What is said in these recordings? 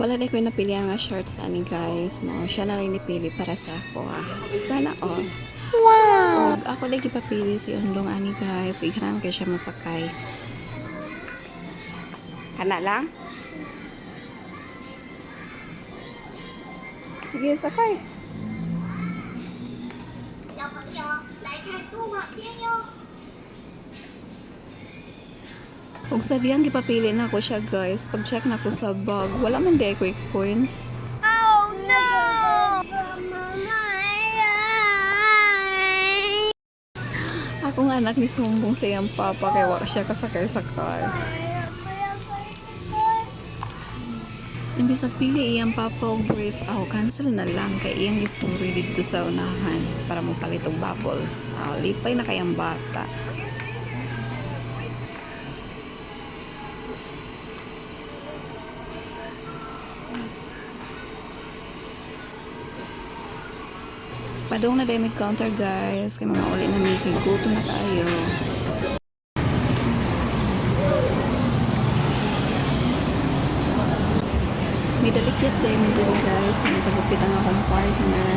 Wala na ko napili nga shorts ani guys mo. Siya na lang nipili para sa ako. Sana all. Wow! Og ako lagi papili si Undong ani guys. Igran kay siya mosakay. Kana lang? Sige, sakay. 小朋友来看动画片哟。 Og sa diyang gipapili na ko siya guys. Pag check na ko sa bag, wala man di quick coins. Oh no! Akong anak ni sumbong sa iyang papa kay wa siya kasakay-sakay. Imbis na pili iyang papa og brief, cancel na lang kay iyang gisuri dito sa unahan para magpalit og bubbles. Lipay na kayang bata. Padong na demi counter guys, kay mga uli na may guto na tayo. May dalikit tayo may dali guys, kami pagupit ang akong partner.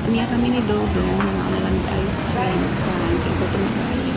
Niya kami ni Dodo, mga lang ice cream, pan, guto na tayo.